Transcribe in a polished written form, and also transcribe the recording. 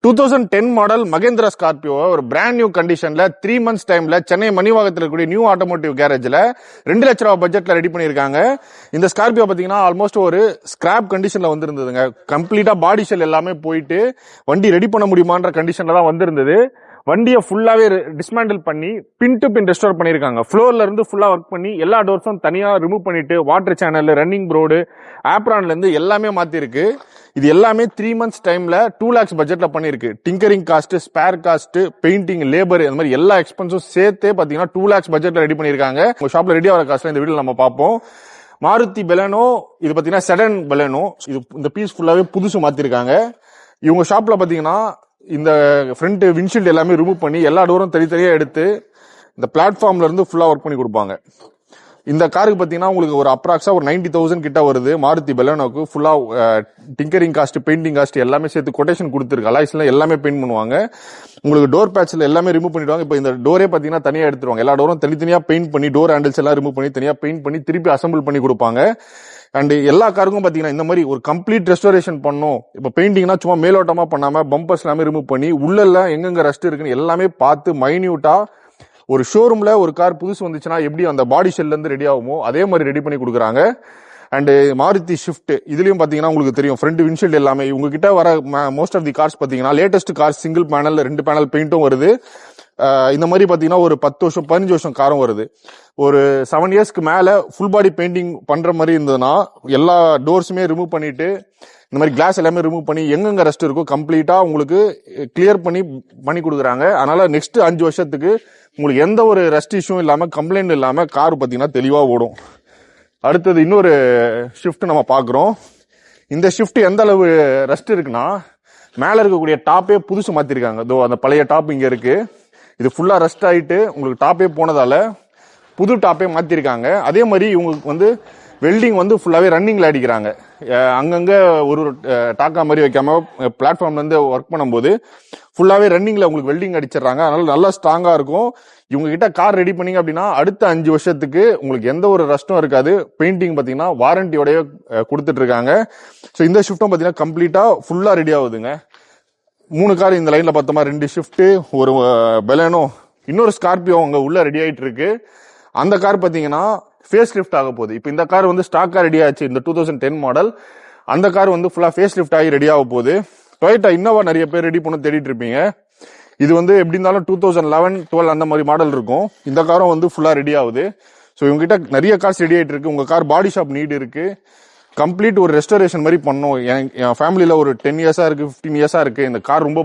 2010 model Mahindra Scorpio ஒரு brand new கண்டிஷன்ல 3 months டைம்ல சென்னை மணிவாகத்தில் இருக்கக்கூடிய நியூ ஆட்டோமோட்டிவ் கேரேஜ்ல 2 லட்ச ரூபாய் பட்ஜெட்ல ரெடி பண்ணிருக்காங்க. இந்த ஸ்கார்பியோ பாத்தீங்கன்னா ஆல்மோஸ்ட் ஒரு ஸ்கிராப் கண்டிஷன்ல வந்திருந்ததுங்க. கம்ப்ளீட்டா பாடி ஷெல் எல்லாமே போயிட்டு வண்டி ரெடி பண்ண முடியுமான்ற கண்டிஷன்ல தான் வந்திருந்தது. வண்டியை ஃபுல்லாவே டிஸ்மேண்டில் பண்ணி பின் டு பின் ரெஸ்டோர் பண்ணிருக்காங்க. ஃப்ளோர்ல இருந்து ஃபுல்லா ஒர்க் பண்ணி எல்லா டோர்ஸும் தனியா ரிமூவ் பண்ணிட்டு வாட்டர் சேனல், ரன்னிங் போர்டு, ஆப்ரான்ல இருந்து எல்லாமே மாத்தி இருக்கு. இது எல்லாமே 3 months டைம்ல 2 lakhs பட்ஜெட்ல பண்ணிருக்கு. Tinkering cost, spare cost, painting, labour, இந்த மாதிரி எல்லா எக்ஸ்பென்ஸும் சேர்த்தே பாத்தீங்கன்னா 2 lakhs பட்ஜெட்ல ரெடி பண்ணிருக்காங்க. உங்க ஷாப்ல ரெடி ஆகிற காஸ்ட்ல இந்த வீடியோ நம்ம பார்ப்போம். மாருதி பெலனோ, இது பாத்தீங்கன்னா செடன் பெலனோ, இது இந்த பீஸ் ஃபுல்லாவே புதுசு மாத்திருக்காங்க. இவங்க ஷாப்ல பாத்தீங்கன்னா இந்த ஃப்ரண்ட் விண்ட்ஷீல்ட் எல்லாமே ரிமூவ் பண்ணி எல்லா டோரும் தனித்தனியா எடுத்து இந்த பிளாட்ஃபார்ம்ல இருந்து ஃபுல்லா ஒர்க் பண்ணி கொடுப்பாங்க. இந்த காருக்கு பாத்தீங்கன்னா உங்களுக்கு ஒரு அப்ராக்ஸா ஒரு 90,000 கிட்ட வருது. மாருதி பெலனோக்கு ஃபுல்லா டிங்கரிங் காஸ்ட், பெயிண்டிங் காஸ்ட் எல்லாமே சேர்த்து கொட்டேஷன் கொடுத்துருக்கு. அலாய்ஸ்ல எல்லாமே பெயிண்ட் பண்ணுவாங்க. உங்களுக்கு டோர் பேட்ச்ல எல்லாமே ரிமூவ் பண்ணிடுவாங்க. இப்போ இந்த டோரே பாத்தீங்கன்னா தனியா எடுத்துருவாங்க. எல்லா டோரும் தனித்தனியா பெயிண்ட் பண்ணி டோர் ஹேண்டில்ஸ் எல்லாம் ரிமூவ் பண்ணி தனியா பெயிண்ட் பண்ணி திருப்பி அசம்பிள் பண்ணி கொடுப்பாங்க. அண்ட் எல்லா காருக்கும் பாத்தீங்கன்னா இந்த மாதிரி ஒரு கம்ப்ளீட் ரெஸ்டோரேஷன் பண்ணும். இப்ப பெயிண்டிங்னா சும்மா மேலோட்டமா பண்ணாம பம்பர்ஸ் எல்லாமே ரிமூவ் பண்ணி உள்ள எல்லாம் எங்கெங்க ரஸ்ட் இருக்குன்னு எல்லாமே பார்த்து மைன்யூட்டா ஒரு ஷோரூம்ல ஒரு கார் புதுசு வந்துச்சுன்னா எப்படி அந்த பாடி ஷெல்ல இருந்து ரெடி ஆகுமோ அதே மாதிரி ரெடி பண்ணி கொடுக்குறாங்க. அண்ட் மாருதி ஷிஃப்ட் இதுலயும் பாத்தீங்கன்னா உங்களுக்கு தெரியும் ஃப்ரண்ட் விண்ட்ஷீல்ட் எல்லாமே உங்ககிட்ட வர மோஸ்ட் ஆஃப் தி கார்ஸ் பாத்தீங்கன்னா latest car single panel 2 panel பெயிண்டும் வருது. இந்த மாதிரி பாத்தீங்கன்னா ஒரு 10 வருஷம் 15 வருஷம் காரும் வருது. ஒரு 7 இயர்ஸ்க்கு மேல ஃபுல் பாடி பெயிண்டிங் பண்ற மாதிரி இருந்ததுன்னா எல்லா டோர்ஸுமே ரிமூவ் பண்ணிட்டு இந்த மாதிரி கிளாஸ் எல்லாமே ரிமூவ் பண்ணி எங்கெங்க ரெஸ்ட் இருக்கோ கம்ப்ளீட்டா உங்களுக்கு கிளியர் பண்ணி கொடுக்குறாங்க. அதனால நெக்ஸ்ட் 5 வருஷத்துக்கு உங்களுக்கு எந்த ஒரு ரெஸ்ட் இஷ்யூ இல்லாம கம்ப்ளைண்ட் இல்லாம கார் பாத்தீங்கன்னா தெளிவா ஓடும். அடுத்தது இன்னொரு ஷிஃப்ட் நம்ம பாக்குறோம். இந்த ஷிஃப்ட் எந்த அளவு ரெஸ்ட் இருக்குன்னா மேல இருக்கக்கூடிய டாப்பே புதுசு மாத்திருக்காங்க. அதோ அந்த பழைய டாப் இங்க இருக்கு. இது ஃபுல்லா ரெஸ்ட் ஆயிட்டு உங்களுக்கு டாப்பே போனதால புது டாப்பே மாத்திருக்காங்க. அதே மாதிரி இவங்களுக்கு வந்து வெல்டிங் வந்து ஃபுல்லாவே ரன்னிங்ல அடிக்கிறாங்க. அங்கங்க ஒரு டாக்கா மாதிரி வைக்காம பிளாட்ஃபார்ம்ல இருந்து ஒர்க் பண்ணும்போது ஃபுல்லாவே ரன்னிங்ல உங்களுக்கு வெல்டிங் அடிச்சிடறாங்க. அதனால நல்லா ஸ்ட்ராங்கா இருக்கும். இவங்க கிட்ட கார் ரெடி பண்ணீங்க அப்படின்னா அடுத்த 5 வருஷத்துக்கு உங்களுக்கு எந்த ஒரு ரஸ்டும் இருக்காது. பெயிண்டிங் பாத்தீங்கன்னா வாரண்டியோடய கொடுத்துட்டு இருக்காங்க. ஸோ இந்த ஷிஃப்டும் பாத்தீங்கன்னா கம்ப்ளீட்டா ஃபுல்லா ரெடி ஆகுதுங்க. 3 கார் இந்த லைன்ல பார்த்தோமா, 2 ஷிஃப்ட், ஒரு பெலனோ, இன்னொரு ஸ்கார்பியோ அங்க உள்ள ரெடி ஆயிட்டு இருக்கு. அந்த கார் பாத்தீங்கன்னா ஃபேஸ் லிஃப்ட் ஆக போகுது. இப்போ இந்த கார் வந்து ஸ்டாக்கா ரெடி ஆச்சு, இந்த 2010 மாடல். அந்த கார் வந்து ஃபுல்லா ஃபேஸ் லிஃப்ட் ஆகி ரெடி ஆக போகுது. டொயோட்டா இன்னோவா நிறைய பேர் ரெடி பண்ண தேடிட்டு இருப்பீங்க. இது வந்து எப்படி இருந்தாலும் 2011, 12 அந்த மாதிரி மாடல் இருக்கும். இந்த காரும் வந்து ஃபுல்லா ரெடி ஆகுது. ஸோ இவங்க கிட்ட நிறைய கார்ஸ் ரெடி ஆயிட்டு இருக்கு. உங்க கார் பாடி ஷாப் நீட் இருக்கு, கம்ப்ளீட் ஒரு ரெஸ்டோரேஷன் மாதிரி பண்ணும். என் ஃபேமிலியில ஒரு 10 இயர்ஸா இருக்கு, 15 இயர்ஸா இருக்கு. இந்த கார் ரொம்ப